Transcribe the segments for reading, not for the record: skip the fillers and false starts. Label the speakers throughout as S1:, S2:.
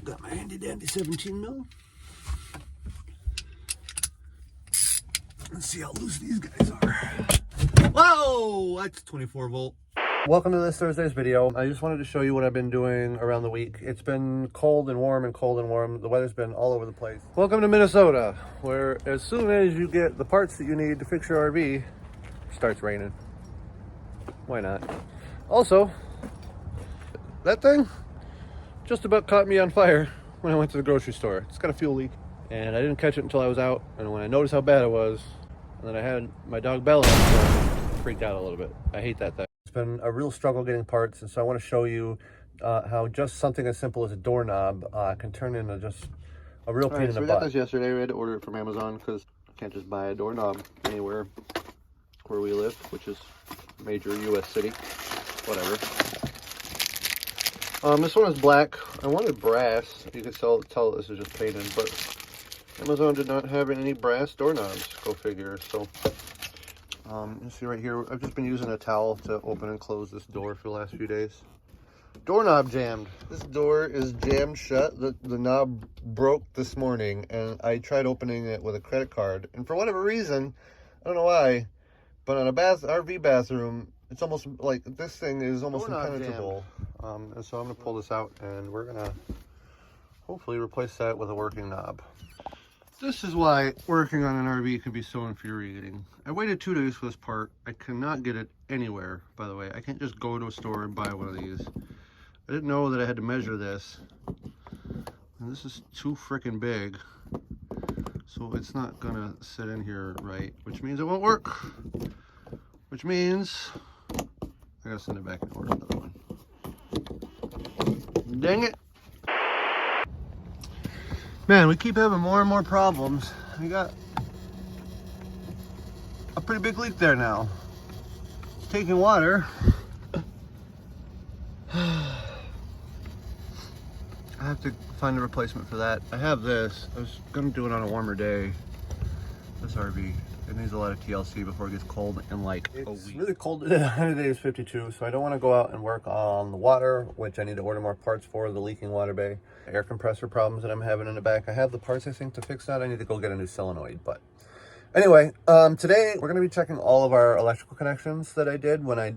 S1: Got my handy dandy 17 mil. Let's see how loose these guys are. Whoa, that's 24 volt. Welcome to this Thursday's video. I just wanted to show you what I've been doing around the week. It's been cold and warm and cold and warm. The weather's been all over the place. Welcome to Minnesota, where as soon as you get the parts that you need to fix your RV, it starts raining. Why not? Also, that thing just about caught me on fire when I went to the grocery store. It's got a fuel leak, and I didn't catch it until I was out. And when I noticed how bad it was, and then I had my dog Bella, so I freaked out a little bit. I hate that thing. It's been a real struggle getting parts, and so I want to show you how just something as simple as a doorknob can turn into just a real pain in the butt. We got this yesterday. We had to order it from Amazon because I can't just buy a doorknob anywhere where we live, which is a major U.S. city. Whatever. This one is black. I wanted brass. You can tell this is just painted, but Amazon did not have any brass doorknobs. Go figure. So, you see right here, I've just been using a towel to open and close this door for the last few days. Doorknob jammed. This door is jammed shut. The knob broke this morning, and I tried opening it with a credit card, and for whatever reason, I don't know why, but on a RV bathroom, it's almost like this thing is almost impenetrable. And so I'm gonna pull this out, and we're gonna hopefully replace that with a working knob. This is why working on an RV can be so infuriating. I waited 2 days for this part. I cannot get it anywhere, by the way. I can't just go to a store and buy one of these. I didn't know that I had to measure this. And this is too freaking big. So it's not gonna sit in here right, which means it won't work. Which means I gotta send it back and order another one. Dang it. Man, we keep having more and more problems. We got a pretty big leak there now. It's taking water. I have to find a replacement for that. I have this. I was gonna do it on a warmer day. This RV, it needs a lot of TLC before it gets cold in like a week. It's really cold today. Today is 52, so I don't want to go out and work on the water, which I need to order more parts for, the leaking water bay. Air compressor problems that I'm having in the back. I have the parts, I think, to fix that. I need to go get a new solenoid, but anyway, today we're going to be checking all of our electrical connections that I did when I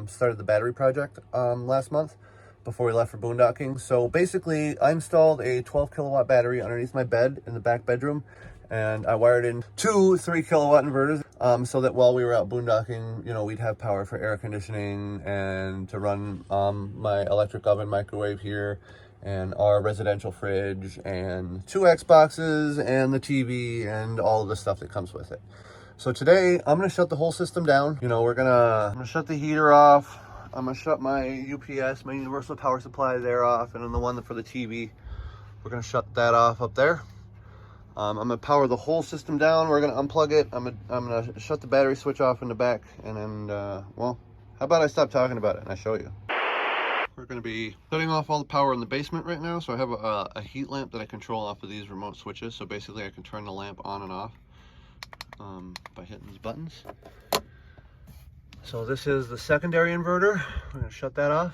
S1: started the battery project last month before we left for boondocking. So basically, I installed a 12 kilowatt battery underneath my bed in the back bedroom, and I wired in 2 3 kilowatt inverters so that while we were out boondocking, you know, we'd have power for air conditioning and to run my electric oven microwave here and our residential fridge and 2 Xboxes and the TV and all of the stuff that comes with it. So today I'm gonna shut the whole system down. You know, I'm gonna shut the heater off. I'm gonna shut my UPS, my universal power supply there off, and then the one for the TV, we're gonna shut that off up there. I'm gonna power the whole system down. We're gonna unplug it. I'm gonna shut the battery switch off in the back, and then, well, how about I stop talking about it and I show you? We're gonna be shutting off all the power in the basement right now. So I have a heat lamp that I control off of these remote switches. So basically I can turn the lamp on and off by hitting these buttons. So this is the secondary inverter. We're gonna shut that off.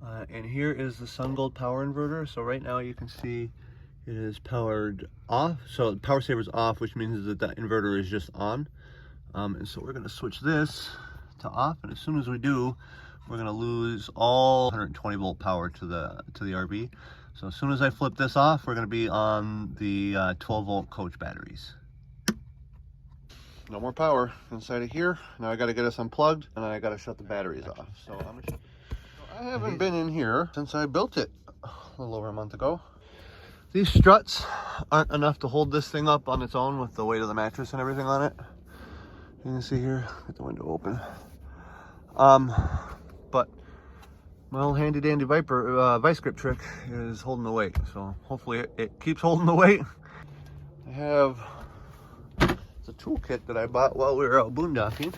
S1: And here is the SunGold power inverter. So right now you can see it is powered off. So the power saver is off, which means that the inverter is just on. And so we're gonna switch this to off. And as soon as we do, we're gonna lose all 120 volt power to the RV. So as soon as I flip this off, we're gonna be on the 12 volt coach batteries. No more power inside of here. Now I gotta get us unplugged, and I gotta shut the batteries off. So I haven't been in here since I built it a little over a month ago. These struts aren't enough to hold this thing up on its own with the weight of the mattress and everything on it. You can see here, get the window open. But my old handy dandy vice grip trick is holding the weight. So hopefully it keeps holding the weight. I have the toolkit that I bought while we were out boondocking.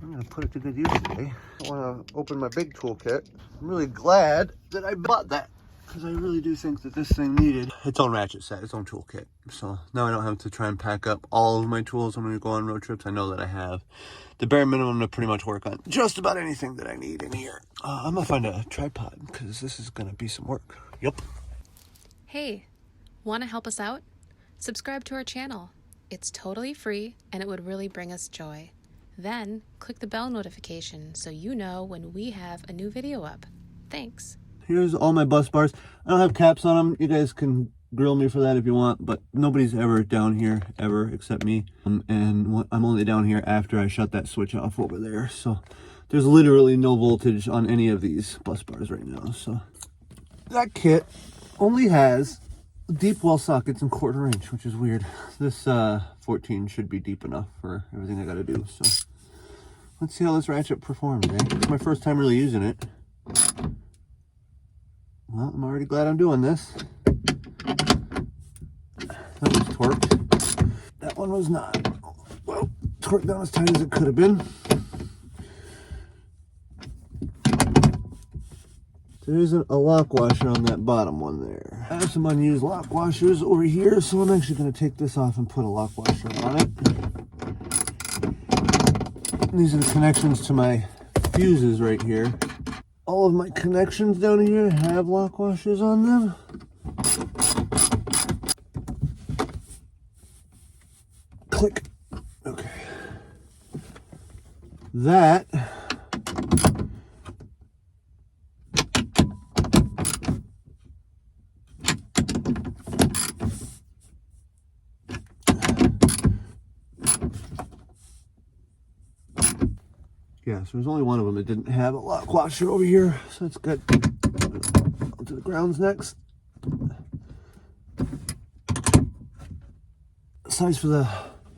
S1: I'm gonna put it to good use today. I wanna open my big toolkit. I'm really glad that I bought that. because I really do think that this thing needed its own ratchet set, its own toolkit. So now I don't have to try and pack up all of my tools when we go on road trips. I know that I have the bare minimum to pretty much work on just about anything that I need in here. I'm gonna find a tripod because this is gonna be some work. Yep.
S2: Hey, want to help us out? Subscribe to our channel. It's totally free and it would really bring us joy. Then click the bell notification so you know when we have a new video up. Thanks.
S1: Here's all my bus bars. I don't have caps on them. You guys can grill me for that if you want, but nobody's ever down here, ever, except me. And I'm only down here after I shut that switch off over there. So there's literally no voltage on any of these bus bars right now. So that kit only has deep well sockets and 1/4 inch, which is weird. This 14 should be deep enough for everything I gotta do. So let's see how this ratchet performs, eh? It's my first time really using it. Well, I'm already glad I'm doing this. That was torqued. That one was not. Well, torqued down as tight as it could have been. There isn't a lock washer on that bottom one there. I have some unused lock washers over here, so I'm actually going to take this off and put a lock washer on it. And these are the connections to my fuses right here. All of my connections down here have lock washers on them. Click. Okay. That yeah, so there's only one of them that didn't have a lock washer over here, so that's good. Onto the grounds next. Size for the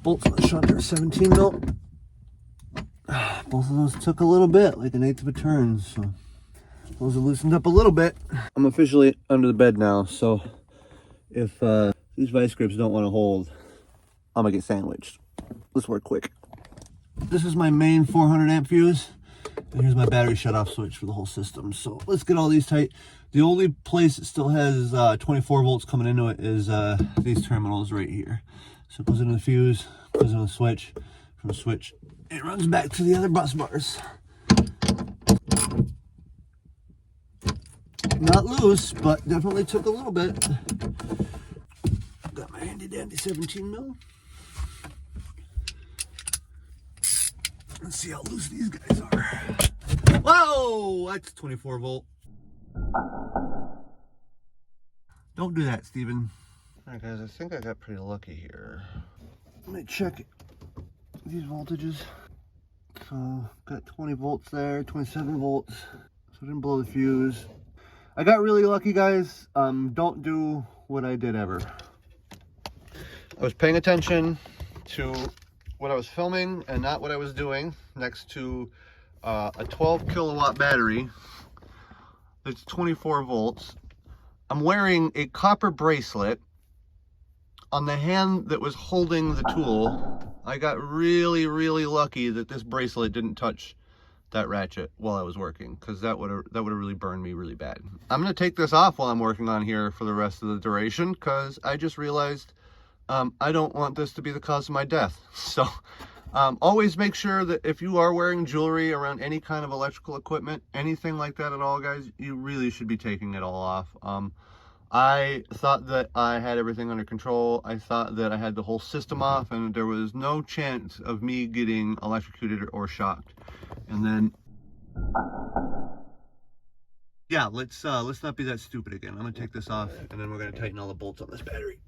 S1: bolts on the shunter, 17 mil. Both of those took a little bit, like 1/8 of a turn, so those are loosened up a little bit. I'm officially under the bed now, so if these vice grips don't want to hold, I'm gonna get sandwiched. Let's work quick. This is my main 400 amp fuse, and here's my battery shut-off switch for the whole system. So let's get all these tight. The only place that still has 24 volts coming into it is these terminals right here. So it goes into the fuse, goes into the switch. From the switch, it runs back to the other bus bars. Not loose, but definitely took a little bit. Got my handy dandy 17 mil. Let's see how loose these guys are. Whoa, that's 24 volt. Don't do that, Steven. All right, guys, I think I got pretty lucky here. Let me check these voltages. So, got 20 volts there, 27 volts. So I didn't blow the fuse. I got really lucky, guys. Don't do what I did ever. I was paying attention to what I was filming and not what I was doing next to a 12 kilowatt battery that's 24 volts. I'm wearing a copper bracelet on the hand that was holding the tool. I got really, really lucky that this bracelet didn't touch that ratchet while I was working, because that would have really burned me really bad. I'm going to take this off while I'm working on here for the rest of the duration, because I just realized I don't want this to be the cause of my death. So always make sure that if you are wearing jewelry around any kind of electrical equipment, anything like that at all, guys, you really should be taking it all off. I thought that I had everything under control. I thought that I had the whole system off and there was no chance of me getting electrocuted or shocked. And then, yeah, let's not be that stupid again. I'm gonna take this off and then we're gonna tighten all the bolts on this battery.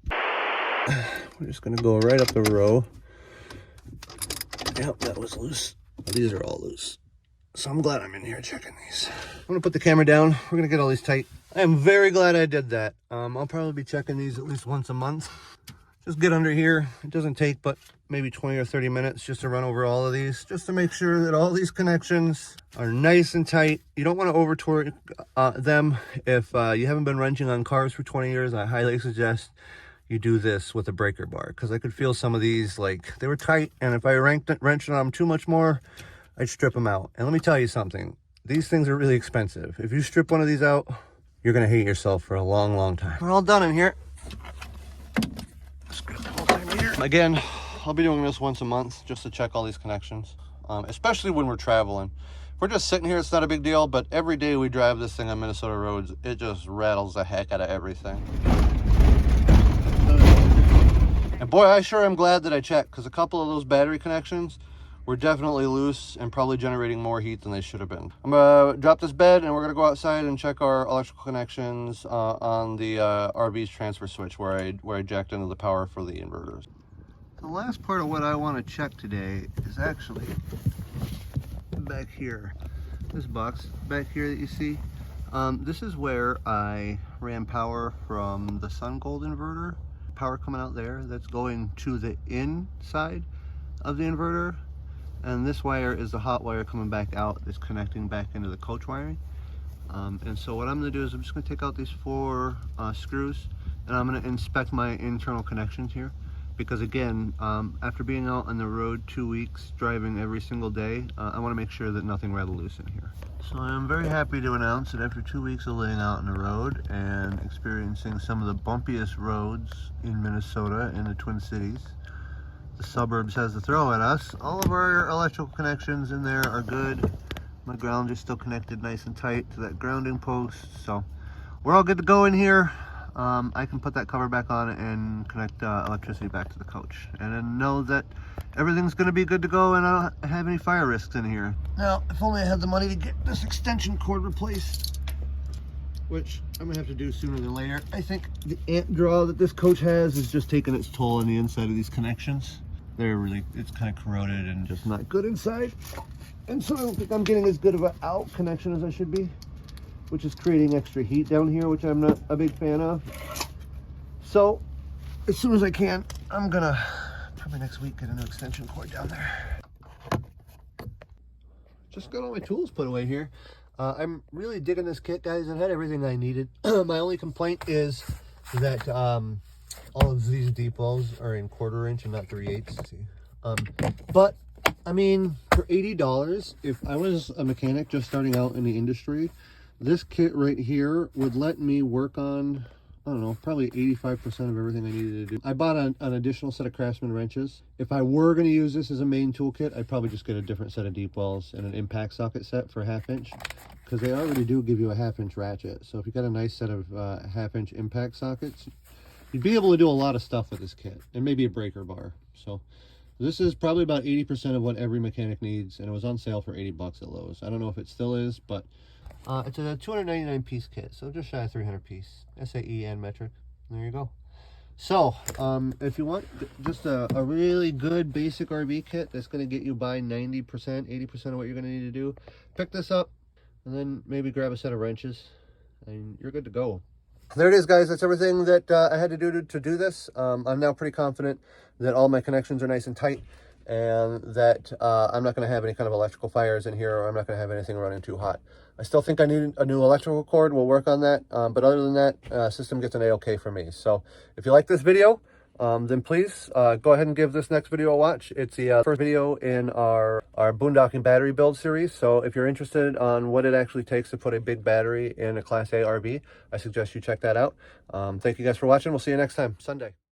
S1: We're just gonna go right up the row. Yep, that was loose. These are all loose. So I'm glad I'm in here checking these. I'm gonna put the camera down. We're gonna get all these tight. I am very glad I did that. I'll probably be checking these at least once a month. Just get under here. It doesn't take but maybe 20 or 30 minutes just to run over all of these, just to make sure that all these connections are nice and tight. You don't want to over torque them. If you haven't been wrenching on cars for 20 years, I highly suggest you do this with a breaker bar, because I could feel some of these, like, they were tight, and if I wrenched on them too much more, I'd strip them out. And let me tell you something, these things are really expensive. If you strip one of these out, you're gonna hate yourself for a long, long time. We're all done in here. Again, I'll be doing this once a month just to check all these connections, especially when we're traveling. If we're just sitting here, it's not a big deal, but every day we drive this thing on Minnesota roads, it just rattles the heck out of everything. And boy, I sure am glad that I checked, because a couple of those battery connections were definitely loose and probably generating more heat than they should have been. I'm gonna drop this bed and we're gonna go outside and check our electrical connections on the RV's transfer switch where I jacked into the power for the inverters. The last part of what I want to check today is actually back here. This box back here that you see, this is where I ran power from the Sun Gold inverter. Power coming out there, that's going to the inside of the inverter, and this wire is the hot wire coming back out, that's connecting back into the coach wiring. And so what I'm going to do is I'm just going to take out these 4 screws, and I'm going to inspect my internal connections here, because again, after being out on the road 2 weeks driving every single day, I want to make sure that nothing rattled loose in here. So I'm very happy to announce that after 2 weeks of laying out on the road and experiencing some of the bumpiest roads in Minnesota in the Twin Cities, the suburbs has to throw at us, all of our electrical connections in there are good. My ground is still connected nice and tight to that grounding post, so we're all good to go in here. I can put that cover back on and connect electricity back to the coach, and then know that everything's going to be good to go and I don't have any fire risks in here. Now, if only I had the money to get this extension cord replaced, which I'm going to have to do sooner than later. I think the ant draw that this coach has is just taking its toll on the inside of these connections. It's kind of corroded and just not good inside. And so I don't think I'm getting as good of an out connection as I should be, which is creating extra heat down here, which I'm not a big fan of. So as soon as I can, I'm gonna probably next week get a new extension cord down there. Just got all my tools put away here. I'm really digging this kit, guys. It had everything I needed. My only complaint is that all of these deep wells are in 1/4 inch and not 3/8. But I mean, for $80, if I was a mechanic just starting out in the industry, this kit right here would let me work on, I don't know, probably 85% of everything I needed to do. I bought an additional set of Craftsman wrenches. If I were going to use this as a main toolkit, I'd probably just get a different set of deep wells and an impact socket set for 1/2 inch, because they already do give you a 1/2 inch ratchet. So if you got a nice set of 1/2 inch impact sockets, you'd be able to do a lot of stuff with this kit, and maybe a breaker bar. So this is probably about 80% of what every mechanic needs, and it was on sale for 80 bucks at Lowe's. I don't know if it still is, but it's a 299 piece kit, so just shy of 300 piece, SAE and metric. There you go. So if you want just a really good basic RV kit that's going to get you by 90%, 80% of what you're going to need to do, pick this up and then maybe grab a set of wrenches and you're good to go. There it is, guys. That's everything that I had to do to do this. I'm now pretty confident that all my connections are nice and tight, and that I'm not going to have any kind of electrical fires in here, or I'm not going to have anything running too hot. I still think I need a new electrical cord. We'll work on that. But other than that, system gets an A-OK for me. So if you like this video, then please go ahead and give this next video a watch. It's the first video in our boondocking battery build series. So if you're interested on what it actually takes to put a big battery in a Class A RV, I suggest you check that out. Thank you guys for watching. We'll see you next time, Sunday.